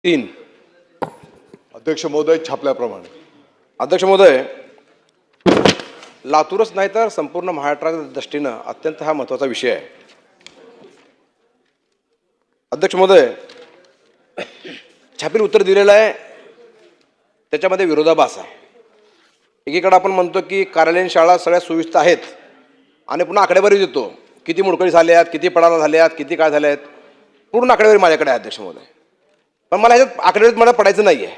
तीन. अध्यक्ष महोदय, छापल्याप्रमाणे. अध्यक्ष महोदय, लातूरच नाही तर संपूर्ण महाराष्ट्राच्या दृष्टीनं अत्यंत हा महत्त्वाचा विषय आहे. अध्यक्ष महोदय, छापील उत्तर दिलेलं आहे, त्याच्यामध्ये विरोधाभास आहे. एकीकडे आपण म्हणतो की कार्यालयीन शाळा सगळ्या सुविधा आहेत आणि पुन्हा आकडेवारी देतो, किती मोडकळी झाल्या आहेत, किती पडाला झाल्या आहेत, किती काय झाल्या आहेत, पूर्ण आकडेवारी माझ्याकडे आहे अध्यक्ष महोदय. पण मला ह्याच्यात आकडेवारीत मला पडायचं नाही आहे.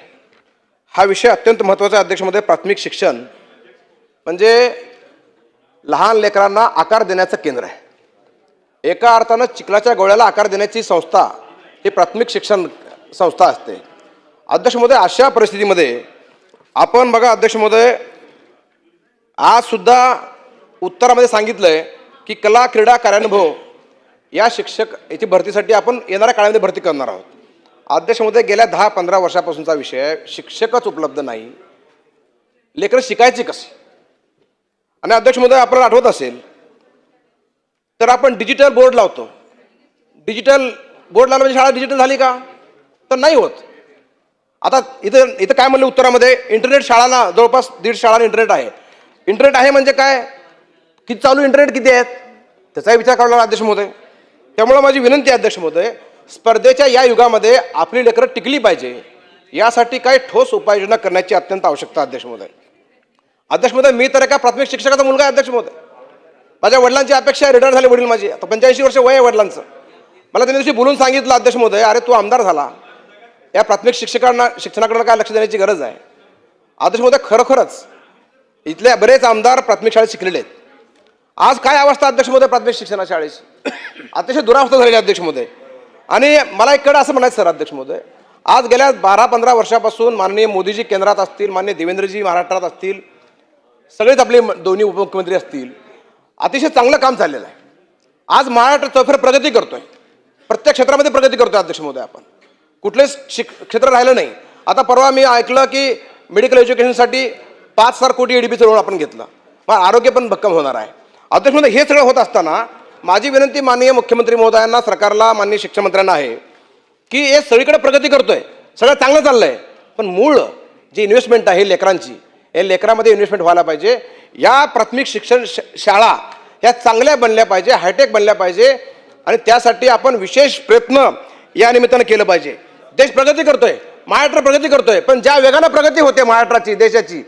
हा विषय अत्यंत महत्त्वाचा आहे अध्यक्ष महोदय. प्राथमिक शिक्षण म्हणजे लहान लेकरांना आकार देण्याचं केंद्र आहे. एका अर्थानं चिखलाच्या गोळ्याला आकार देण्याची संस्था ही प्राथमिक शिक्षण संस्था असते. अध्यक्ष महोदय, अशा परिस्थितीमध्ये आपण बघा अध्यक्ष महोदय, आज सुद्धा उत्तरामध्ये सांगितलंय की कला क्रीडा कार्यानुभव या शिक्षक याची भरतीसाठी आपण येणाऱ्या काळामध्ये भरती करणार आहोत. अध्यक्ष महोदय, गेल्या 10-15 वर्षापासूनचा विषय आहे. शिक्षकच उपलब्ध नाही, लेकरं शिकायची कशी? आणि अध्यक्ष महोदय, आपल्याला आठवत असेल तर आपण डिजिटल बोर्ड लावतो. डिजिटल बोर्ड लावलं म्हणजे शाळा डिजिटल झाली का? तर नाही होत. आता इथं काय म्हणलं उत्तरामध्ये, इंटरनेट शाळांना जवळपास 150 शाळांना इंटरनेट आहे. इंटरनेट आहे म्हणजे काय? किती चालू इंटरनेट किती आहेत त्याचाही विचार करावा लागला अध्यक्ष महोदय. त्यामुळे माझी विनंती आहे अध्यक्ष महोदय, स्पर्धेच्या या युगामध्ये आपली लेकरं टिकली पाहिजे, यासाठी काही ठोस उपाययोजना करण्याची अत्यंत आवश्यकता अध्यक्ष महोदय. अध्यक्ष महोदय, मी तर एका प्राथमिक शिक्षकाचा मुलगा आहे अध्यक्ष महोदय. माझ्या वडिलांची अपेक्षा आहे, रिटायर झाले वडील माझे, आता 85 वर्ष वय आहे वडिलांचं. मला त्या दिवशी बोलून सांगितलं अध्यक्ष महोदय, अरे तू आमदार झाला, या प्राथमिक शिक्षणाकडे काय लक्ष देण्याची गरज आहे. अध्यक्ष महोदय, खरोखरच इथले बरेच आमदार प्राथमिक शाळेत शिकलेले आहेत. आज काय अवस्था अध्यक्ष महोदय प्राथमिक शिक्षणा शाळेची? अतिशय दुरावस्था झालेली अध्यक्ष महोदय. आणि मला इकडं असं म्हणायचं सर अध्यक्ष महोदय, आज गेल्या 12-15 वर्षापासून माननीय मोदीजी केंद्रात असतील, माननीय देवेंद्रजी महाराष्ट्रात असतील, सगळेच आपले दोन्ही उपमुख्यमंत्री असतील, अतिशय चांगलं काम चाललेलं आहे. आज महाराष्ट्र चौफेर प्रगती करतोय, प्रत्येक क्षेत्रामध्ये प्रगती करतोय अध्यक्ष महोदय. आपण कुठलेच क्षेत्र राहिलं नाही. आता परवा मी ऐकलं की मेडिकल एज्युकेशनसाठी 5,000 कोटी एडीबीचं लोन आपण घेतलं, मग आरोग्य पण भक्कम होणार आहे. अध्यक्ष महोदय, हे सगळं होत असताना माझी विनंती माननीय मुख्यमंत्री महोदयांना, सरकारला, माननीय शिक्षण मंत्र्यांना आहे की हे सगळीकडे प्रगती करतोय, सगळं चांगलं चाललंय, पण मूळ जी इन्व्हेस्टमेंट आहे लेकरांची, या लेकरामध्ये इन्व्हेस्टमेंट व्हायला पाहिजे. या प्राथमिक शिक्षण शाळा ह्या चांगल्या बनल्या पाहिजे, हायटेक बनल्या पाहिजे, आणि त्यासाठी आपण विशेष प्रयत्न या निमित्तानं केलं पाहिजे. देश प्रगती करतोय, महाराष्ट्र प्रगती करतोय, पण ज्या वेगानं प्रगती होते महाराष्ट्राची, देशाची,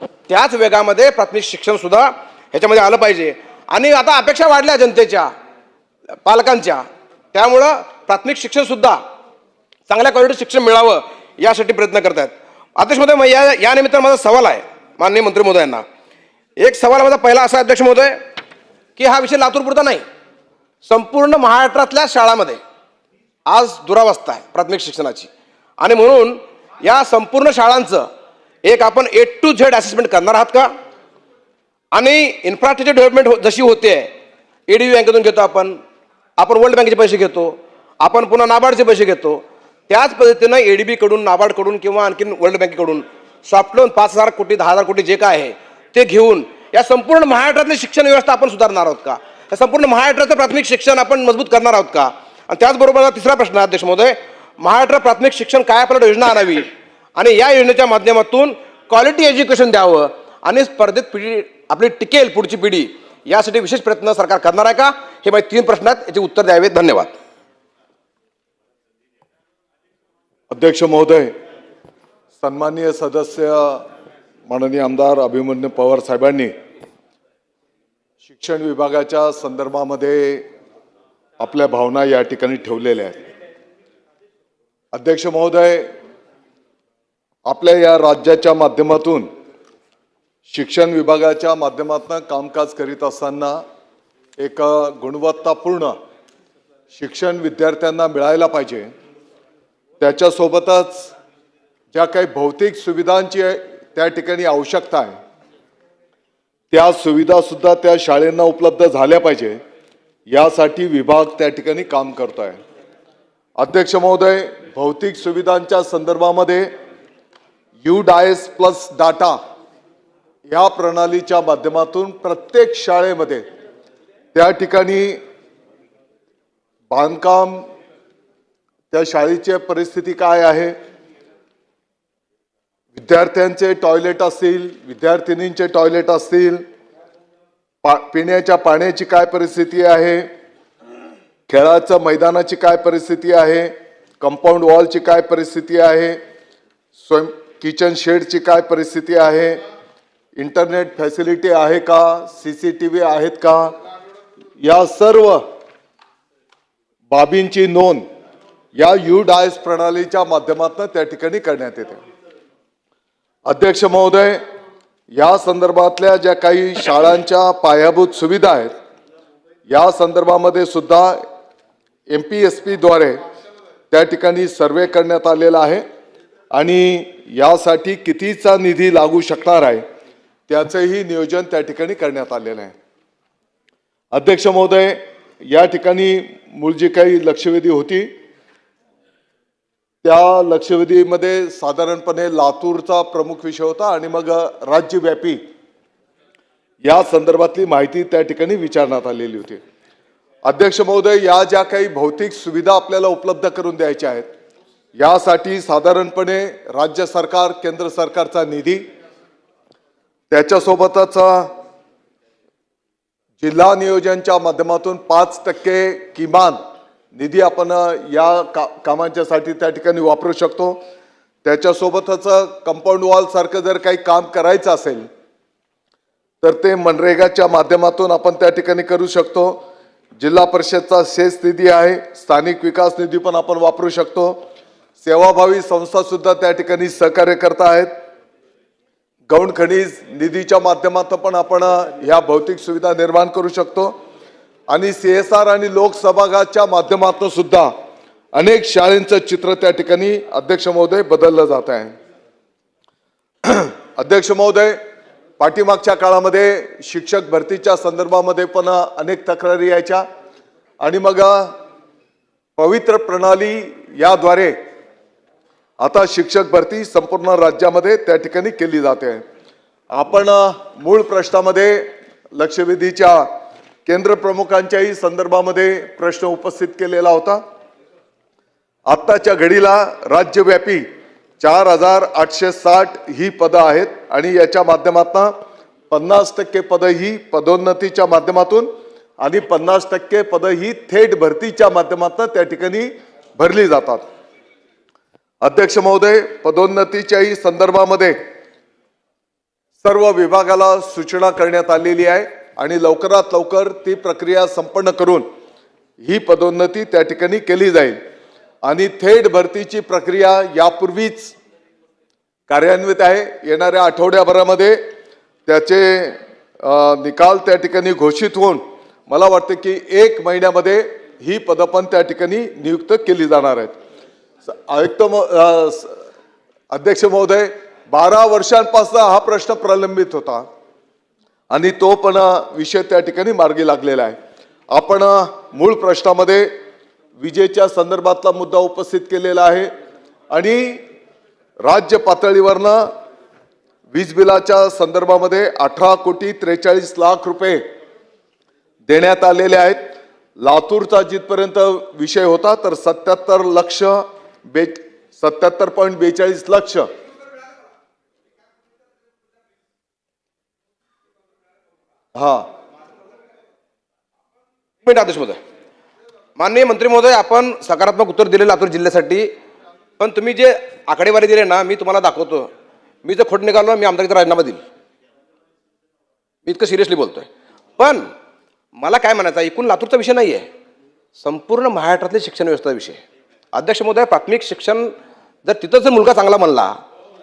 त्याच वेगामध्ये प्राथमिक शिक्षण सुद्धा ह्याच्यामध्ये आलं पाहिजे. आणि आता अपेक्षा वाढल्या जनतेच्या, पालकांच्या, त्यामुळं प्राथमिक शिक्षण सुद्धा चांगल्या क्वालिटी शिक्षण मिळावं यासाठी प्रयत्न करतात. अध्यक्ष महोदय, या निमित्तानं माझा सवाल आहे माननीय मंत्री महोदयांना. एक सवाल माझा पहिला असा अध्यक्ष महोदय की हा विषय लातूरपुरता नाही, संपूर्ण महाराष्ट्रातल्या शाळांमध्ये आज दुरावस्था आहे प्राथमिक शिक्षणाची, आणि म्हणून या संपूर्ण शाळांचं एक आपण A to Z असेसमेंट करणार आहात का? आणि इन्फ्रास्ट्रक्चर डेव्हलपमेंट जशी होते, एडीबी बँकेतून घेतो आपण वर्ल्ड बँकेचे पैसे घेतो, आपण पुन्हा नाबार्डचे पैसे घेतो, त्याच पद्धतीनं एडीबी कडून, नाबार्डकडून किंवा आणखी वर्ल्ड बँकेकडून सॉफ्ट लोन 5,000 कोटी 10,000 कोटी जे काय आहे ते घेऊन या संपूर्ण महाराष्ट्रातली शिक्षण व्यवस्था आपण सुधारणार आहोत का? या संपूर्ण महाराष्ट्राचं प्राथमिक शिक्षण आपण मजबूत करणार आहोत का? आणि त्याचबरोबर तिसरा प्रश्न अध्यक्ष महोदय, महाराष्ट्र प्राथमिक शिक्षण काय आपल्याला योजना आणावी आणि या योजनेच्या माध्यमातून क्वालिटी एज्युकेशन द्यावं आणि स्पर्धेत पिढी आपली टिकेल, पुढची पिढी, यासाठी विशेष प्रयत्न सरकार करणार आहे का? हे माझे 3 प्रश्न आहेत, याचे उत्तर द्यावे. धन्यवाद. अध्यक्ष महोदय, सन्माननीय सदस्य माननीय आमदार अभिमन्यू पवार साहेबांनी शिक्षण विभागाच्या संदर्भामध्ये आपल्या भावना या ठिकाणी ठेवलेल्या आहेत. अध्यक्ष महोदय, आपल्या या राज्याच्या माध्यमातून शिक्षण विभागाच्या माध्यमातून कामकाज करीत असताना एक गुणवत्तापूर्ण शिक्षण विद्यार्थ्यांना मिळायला पाहिजे. त्याच्यासोबतच ज्या काही भौतिक सुविधांची त्या ठिकाणी आवश्यकता आहे, त्या सुविधासुद्धा त्या शाळेंना उपलब्ध झाल्या पाहिजे, यासाठी विभाग त्या ठिकाणी काम करतो आहे. अध्यक्ष महोदय, भौतिक सुविधांच्या संदर्भामध्ये UDIS प्लस डाटा या प्रणालीच्या माध्यमातून प्रत्येक शाळेमध्ये त्या ठिकाणी बांधकाम त्या शाळेची परिस्थिती काय आहे, विद्यार्थ्यांचे टॉयलेट असतील, विद्यार्थिनींचे टॉयलेट असतील, पिण्याच्या पाण्याची काय परिस्थिती आहे, खेळाचं मैदानाची काय परिस्थिती आहे, कंपाऊंड वॉलची काय परिस्थिती आहे, किचन शेडची काय परिस्थिती आहे, इंटरनेट फॅसिलिटी आहे का, CCTV आहेत का, या सर्व बाबींची नोंद या UDAIS प्रणालीच्या माध्यमातून त्या ठिकाणी करण्यात येते. अध्यक्ष महोदय, या संदर्भातल्या ज्या काही शाळांच्या पायाभूत सुविधा आहेत या संदर्भामध्ये सुद्धा MPSP द्वारे त्या ठिकाणी सर्वे करण्यात आलेला आहे आणि यासाठी कितीचा निधी लागू शकणार आहे त्याचंही नियोजन त्या ठिकाणी करण्यात आलेलं आहे. अध्यक्ष महोदय, या ठिकाणी मूळ जी काही लक्षवेधी होती त्या लक्षवेधीमध्ये साधारणपणे लातूरचा प्रमुख विषय होता आणि मग राज्यव्यापी या संदर्भातली माहिती त्या ठिकाणी विचारण्यात आलेली होती. अध्यक्ष महोदय, या ज्या काही भौतिक सुविधा आपल्याला उपलब्ध करून द्यायच्या आहेत यासाठी साधारणपणे राज्य सरकार, केंद्र सरकारचा निधी, त्याच्यासोबतच जिल्हा नियोजनच्या माध्यमातून 5% किमान निधी आपण या कामांच्यासाठी त्या ठिकाणी वापरू शकतो. त्याच्यासोबतच कंपाऊंड वॉल सारखं जर काही काम करायचं असेल तर ते मनरेगाच्या माध्यमातून आपण त्या ठिकाणी करू शकतो. जिल्हा परिषदचा सेस निधी आहे, स्थानिक विकास निधी पण आपण वापरू शकतो. सेवाभावी संस्था सुद्धा त्या ठिकाणी सहकार्य करत आहेत. गौण खनिज निधीच्या माध्यमातून पण आपण ह्या भौतिक सुविधा निर्माण करू शकतो आणि CSR आणि लोकसहभागाच्या माध्यमातून सुद्धा अनेक शाळांचं चित्र त्या ठिकाणी अध्यक्ष महोदय बदललं जात आहे. अध्यक्ष महोदय, पाठीमागच्या काळामध्ये शिक्षक भरतीच्या संदर्भामध्ये पण अनेक तक्रारी यायच्या आणि मग पवित्र प्रणाली याद्वारे आता शिक्षक भरती संपूर्ण राज्यामध्ये त्या ठिकाणी केली जाते. आपण मूळ प्रश्नामध्ये लक्षवेधीच्या केंद्र प्रमुखांच्याही संदर्भामध्ये प्रश्न उपस्थित केलेला होता. आत्ताच्या घडीला राज्यव्यापी 4860 ही पदं आहेत आणि याच्या माध्यमातून 50% पदं ही पदोन्नतीच्या माध्यमातून आणि 50% पदं ही थेट भरतीच्या माध्यमातून त्या ठिकाणी भरली जातात. अध्यक्ष महोदय, पदोन्नतीच्याही संदर्भामध्ये सर्व विभागाला सूचना करण्यात आलेली आहे आणि लवकरात लवकर ती प्रक्रिया संपन्न करून ही पदोन्नती त्या ठिकाणी केली जाईल आणि थेट भरतीची प्रक्रिया यापूर्वीच कार्यान्वित आहे. येणाऱ्या आठवड्याभरामध्ये त्याचे निकाल त्या ठिकाणी घोषित होऊन मला वाटतं की 1 महिन्यामध्ये ही पदं पण त्या ठिकाणी नियुक्त केली जाणार आहेत. अध्यक्ष महोदय, 12 वर्षांपासून हा प्रश्न प्रलंबित होता आणि तो पण विषय त्या ठिकाणी मार्गी लागलेला आहे. आपण मूळ प्रश्नामध्ये विजेच्या संदर्भातला मुद्दा उपस्थित केलेला आहे आणि राज्य पातळीवरनं वीज बिलाच्या संदर्भामध्ये 18,43,00,000 रुपये देण्यात आलेले आहेत. लातूरचा जिथपर्यंत विषय होता तर 77.42 लक्ष आदेश महोदय, माननीय मंत्री महोदय, आपण सकारात्मक उत्तर दिले लातूर जिल्ह्यासाठी, पण तुम्ही जे आकडेवारी दिले ना, मी तुम्हाला दाखवतो. मी जर खोट निघालो मी आमदारकीचा राजीनामा देईल. मी इतकं सिरियसली बोलतोय. पण मला काय म्हणायचं, एकूण लातूरचा विषय नाही आहे, संपूर्ण महाराष्ट्रातले शिक्षण व्यवस्था विषय. अध्यक्ष महोदय, प्राथमिक शिक्षण जर तिथं जर मुलगा चांगला म्हणला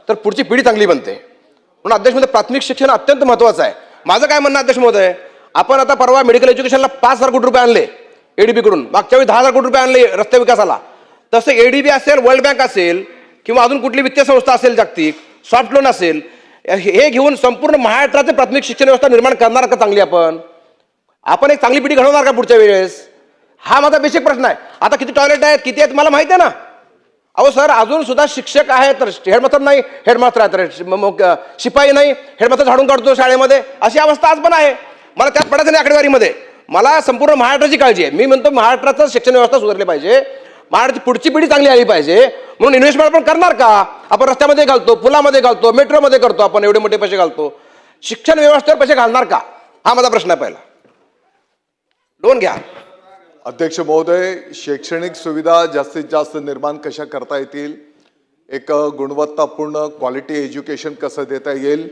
तर पुढची पिढी चांगली बनते. म्हणून अध्यक्ष महोदय, प्राथमिक शिक्षण अत्यंत महत्त्वाचं आहे. माझं काय म्हणणं अध्यक्ष महोदय, आपण आता परवा मेडिकल एज्युकेशनला 5,000 कोटी रुपये आणले ADB कडून, मागच्या वेळी 10,000 कोटी रुपये आणले रस्ते विकासाला. तसं ADB असेल, वर्ल्ड बँक असेल किंवा अजून कुठली वित्तीय संस्था असेल जागतिक, सॉफ्ट लोन असेल, हे घेऊन संपूर्ण महाराष्ट्राचे प्राथमिक शिक्षण व्यवस्था निर्माण करणार का चांगली? आपण एक चांगली पिढी घडवणार का पुढच्या वेळेस? हा माझा बेसिक प्रश्न आहे. आता किती टॉयलेट आहेत, किती आहेत मला माहिती आहे ना. अहो सर, अजून सुद्धा शिक्षक आहेत तर हेडमास्टर नाही, हेडमास्टर आहेत तर शिपाई नाही, हेडमास्टर झाडून काढतो शाळेमध्ये, अशी अवस्था आज पण आहे. मला त्यात पडायचं नाही आकडेवारीमध्ये. मला संपूर्ण महाराष्ट्राची काळजी आहे. मी म्हणतो महाराष्ट्राचं शिक्षण व्यवस्था सुधारली पाहिजे. महाराष्ट्राची पुढची पिढी चांगली आली पाहिजे म्हणून इन्व्हेस्टमेंट आपण करणार का? आपण रस्त्यामध्ये घालतो, पुलामध्ये घालतो, मेट्रोमध्ये करतो, आपण एवढे मोठे पैसे घालतो, शिक्षण व्यवस्थेवर पैसे घालणार का? हा माझा प्रश्न आहे पहिला. लोन घ्या. अध्यक्ष महोदय, शैक्षणिक सुविधा जास्तीत जास्त निर्माण कशा करता येतील, एक गुणवत्तापूर्ण क्वालिटी एज्युकेशन कसं देता येईल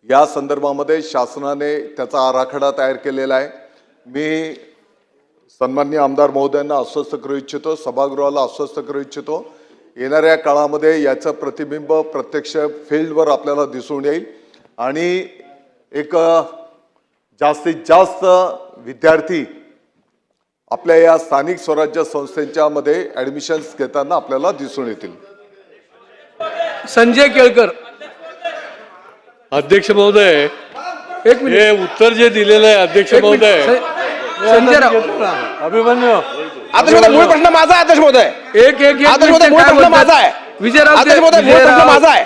या संदर्भामध्ये शासनाने त्याचा आराखडा तयार केलेला आहे. मी सन्माननीय आमदार महोदयांना आश्वस्त करू इच्छितो, सभागृहाला आश्वस्त करू इच्छितो, येणाऱ्या काळामध्ये याचं प्रतिबिंब प्रत्यक्ष फील्डवर आपल्याला दिसून येईल आणि एक जास्तीत जास्त विद्यार्थी आपल्या या स्थानिक स्वराज्य संस्थांच्या मध्ये ऍडमिशन्स घेताना आपल्याला दिसून येतील. संजय केळकर. अध्यक्ष महोदय, एक मिनिट. हे उत्तर जे दिलेलं आहे अध्यक्ष एक मिनिट. महोदय, संजय राव. अभिमन्यू अध्यक्ष महोदय, मूळ प्रश्न माझा आहे. अध्यक्ष महोदय, एक एक अध्यक्ष महोदय, मूळ प्रश्न माझा आहे. विजयराव अध्यक्ष महोदय, मूळ प्रश्न माझा आहे.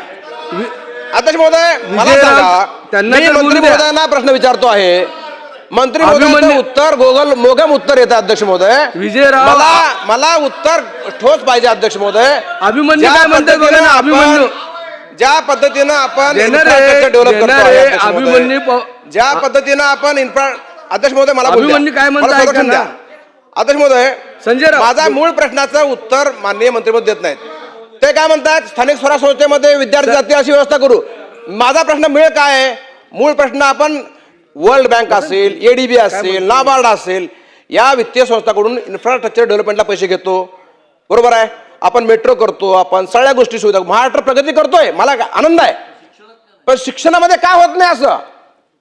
अध्यक्ष महोदय, मला विजयराव, सांगा, त्यांना मी तर बोलू मंत्री द्या. महोदयांना प्रश्न विचारतो आहे. मंत्री महोदयांचं अभिमन्यू- उत्तर मोगम उत्तर येतं. अध्यक्ष महोदय, विजयराव, मला उत्तर ठोस पाहिजे. अध्यक्ष महोदय, अभिमन्यू ज्या काय म्हणतात बघा ना, पद्धतीनं अभिमन्यू ज्या पद्धतीनं आपण देणार infrastructure आहे, develop करतो देणार आहे, आहे. अध्यक्ष महोदय, अभिमन्यू ज्या पद्धतीनं आपण अध्यक्ष महोदय मला बोलू द्या. अभिमन्यू काय म्हणताय मला संरक्षण ऐका ना. द्या. अध्यक्ष महोदय, संजय राव. माझा मूळ प्रश्नाचं उत्तर माननीय मंत्री महोदय देत नाहीत. ते काय म्हणतात, स्थानिक स्वराज्य संस्थेमध्ये विद्यार्थी जातील अशी व्यवस्था करू. माझा प्रश्न मिळ काय आहे? मूळ प्रश्न आपण वर्ल्ड बँक असेल, एडीबी असेल, नाबार्ड असेल, या वित्तीय संस्थाकडून इन्फ्रास्ट्रक्चर डेव्हलपमेंटला पैसे घेतो. बरोबर आहे. आपण मेट्रो करतो, आपण सगळ्या गोष्टी सुविधा, महाराष्ट्र प्रगती करतोय, मला आनंद आहे. पण शिक्षणामध्ये काय होत नाही असं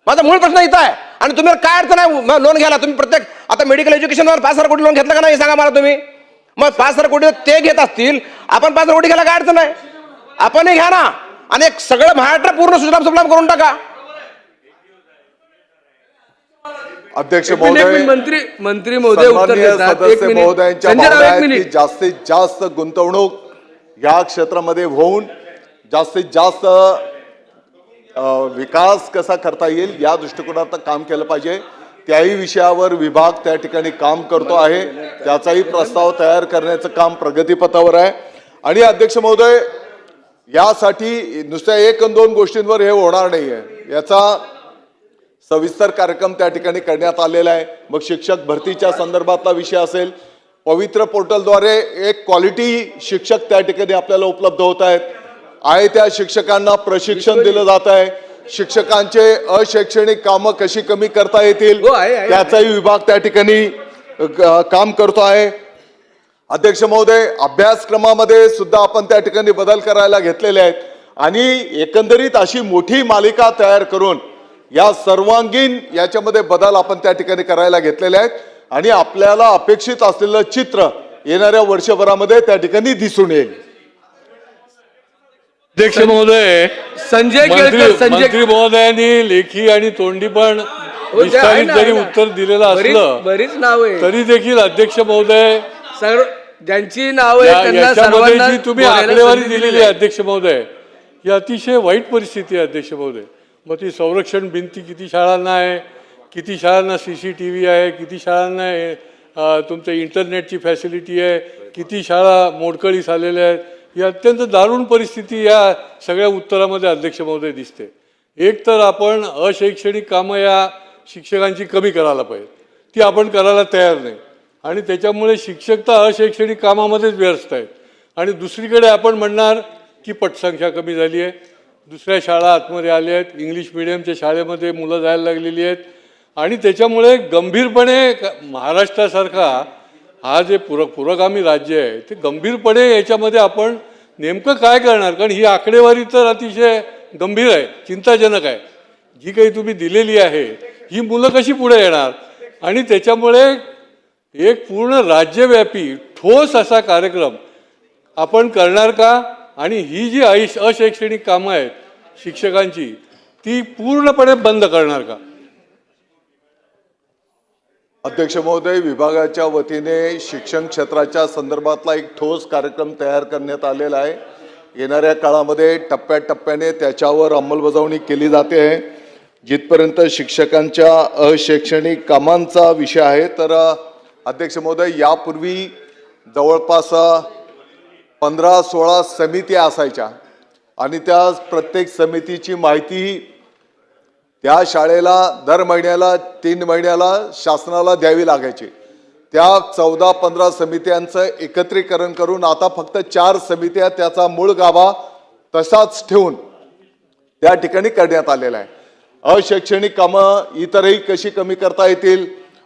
माझा मूळ प्रश्न इथं आहे. आणि तुम्ही काय अडचण आहे लोन घ्यायला? तुम्ही प्रत्येक आता मेडिकल एज्युकेशनवर 5,000 कोटी लोन घेतलं का नाही सांगा मला तुम्ही. मग 5,000 कोटी ते घेत असतील, आपण 5,000 कोटी घ्यायला काय अडचण आहे? आपणही घ्या ना आणि एक सगळं महाराष्ट्र पूर्ण सुजलाम सुफलाम करून टाका. अध्यक्ष एक मिनिट, महोदय, मंत्री महोदय उत्तर सन्माननीय देतात. एक सदस्य मिनिट. महोदयांच्या संजय राव, भावना एक आहेत की मिनिट. जास्तीत जास्त गुंतवणूक या क्षेत्रामध्ये होऊन जास्तीत जास्त विकास कसा करता येईल या दृष्टिकोनात काम केलं पाहिजे. त्याही विषयावर विभाग त्या ठिकाणी काम करतो आहे. त्याचाही प्रस्ताव तयार करण्याचं काम प्रगतीपथावर आहे. आणि अध्यक्ष महोदय, यासाठी नुसत्या 1-2 गोष्टींवर हे होणार नाहीये. याचा सविस्तर कार्यक्रम त्या ठिकाणी करण्यात आलेला आहे. मग शिक्षक भरतीच्या संदर्भातला विषय असेल, पवित्र पोर्टलद्वारे एक क्वालिटी शिक्षक त्या ठिकाणी आपल्याला उपलब्ध होत आहेत. आहे त्या शिक्षकांना प्रशिक्षण दिलं जात आहे. शिक्षकांचे अशैक्षणिक कामं कशी कमी करता येतील हो, आहे. त्याचाही विभाग त्या ठिकाणी काम करतो आहे. अध्यक्ष महोदय, अभ्यासक्रमामध्ये सुद्धा आपण त्या ठिकाणी बदल करायला घेतलेले आहेत आणि एकंदरीत अशी मोठी मालिका तयार करून या सर्वांगीण याच्यामध्ये बदल आपण त्या ठिकाणी करायला घेतलेले आहेत आणि आपल्याला अपेक्षित असलेलं चित्र येणाऱ्या वर्षभरामध्ये त्या ठिकाणी दिसून येईल. अध्यक्ष महोदय, संजय केळकर. संजय मंत्री महोदयांनी लेखी आणि तोंडी पण हो, आहे विस्तारित ना, जरी आहे ना. उत्तर दिलेलं असलं बरीच नाव आहे. तरी देखील अध्यक्ष महोदय, सर्व ज्यांची नाव आहे त्यांना याच्यामध्ये सर्वांना जी तुम्ही बोलायला आकडेवारी संधी दिलेली दिलेली आहे आहे. अध्यक्ष महोदय, ही अतिशय वाईट परिस्थिती आहे अध्यक्ष महोदय. मग ती संरक्षण भिंती किती शाळांना आहे, किती शाळांना CCTV आहे, किती शाळांना तुमचं इंटरनेटची फॅसिलिटी आहे, किती शाळा मोडकळीस आलेल्या आहेत. ही अत्यंत दारुण परिस्थिती या सगळ्या उत्तरामध्ये अध्यक्ष महोदय दिसते. एक तर आपण अशैक्षणिक कामं या शिक्षकांची कमी करायला पाहिजे, ती आपण करायला तयार नाही आणि त्याच्यामुळे शिक्षक तर अशैक्षणिक कामामध्येच व्यस्त आहेत. आणि दुसरीकडे आपण म्हणणार की पटसंख्या कमी झाली आहे, दुसऱ्या शाळा आतमध्ये आल्या आहेत, इंग्लिश मिडियमच्या शाळेमध्ये मुलं जायला लागलेली आहेत आणि त्याच्यामुळे गंभीरपणे महाराष्ट्रासारखा हा जे पुरोगामी राज्य आहे ते गंभीरपणे याच्यामध्ये आपण नेमकं काय करणार. कारण ही आकडेवारी तर अतिशय गंभीर आहे, चिंताजनक आहे. जी काही तुम्ही दिलेली आहे ही मुलं कशी पुढे येणार आणि त्याच्यामुळे एक पूर्ण राज्यव्यापी ठोस असा कार्यक्रम आपण करणार का आणि ही जी अशैक्षणिक कामं आहेत शिक्षकांची ती पूर्णपणे बंद करणार का? अध्यक्ष महोदय, विभागाच्या वतीने शिक्षण क्षेत्राच्या संदर्भातला एक ठोस कार्यक्रम तयार करण्यात आलेला आहे. येणाऱ्या काळामध्ये टप्प्याटप्प्याने त्याच्यावर अंमलबजावणी केली जाते आहे. जिथपर्यंत शिक्षकांच्या अशैक्षणिक कामांचा विषय आहे तर अध्यक्ष महोदय, यापूर्वी जवळपास 15-16 समित्या असायच्या आणि त्या प्रत्येक समितीची माहिती त्या शाळेला दर महिन्याला 3 महिन्याला शासनाला द्यावी लागायची. त्या 14-15 समित्यांचं एकत्रीकरण करून आता फक्त 4 समित्या त्याचा मूळ गाभा तसाच ठेवून त्या ठिकाणी करण्यात आलेला आहे. अशैक्षणिक कामं इतरही कशी कमी करता येतील,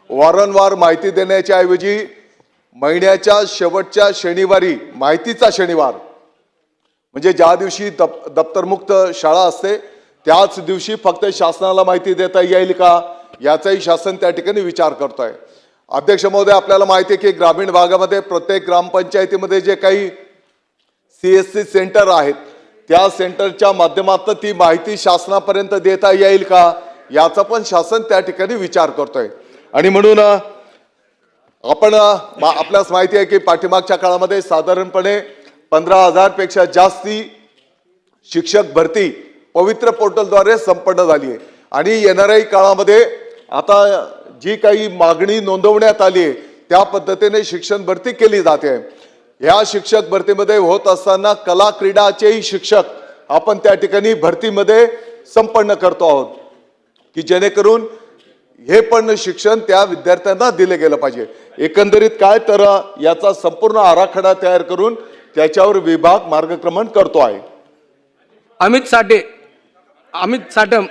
वारंवार माहिती देण्याच्या ऐवजी महिन्याच्या शेवटच्या शनिवारी माहितीचा शनिवार म्हणजे ज्या दिवशी दप्तरमुक्त शाळा असते त्याच दिवशी फक्त शासनाला माहिती देता येईल का याचाही शासन त्या ठिकाणी विचार करतोय. अध्यक्ष महोदय, आपल्याला माहिती आहे की ग्रामीण भागामध्ये प्रत्येक ग्रामपंचायतीमध्ये जे काही CSC सेंटर आहेत त्या सेंटरच्या माध्यमातून ती माहिती शासनापर्यंत देता येईल का याचा पण शासन त्या ठिकाणी विचार करतोय. आणि म्हणून आपण आपल्यास माहिती आहे की पाठीमागच्या काळामध्ये साधारणपणे 15,000 पेक्षा जास्ती शिक्षक भरती पवित्र पोर्टलद्वारे संपन्न झाली आहे आणि येणाऱ्याही काळामध्ये आता जी काही मागणी नोंदवण्यात आली आहे त्या पद्धतीने शिक्षण भरती केली जाते. या शिक्षक भरतीमध्ये होत असताना कला क्रीडाचेही शिक्षक आपण त्या ठिकाणी भरतीमध्ये संपन्न करतो आहोत की जेणेकरून हे पण शिक्षण त्या विद्यार्थ्यांना दिले गेलं पाहिजे. एकंदरीत काय तर याचा संपूर्ण आराखडा तयार करून त्याच्यावर विभाग मार्गक्रमण करतो आहे. अमित साठम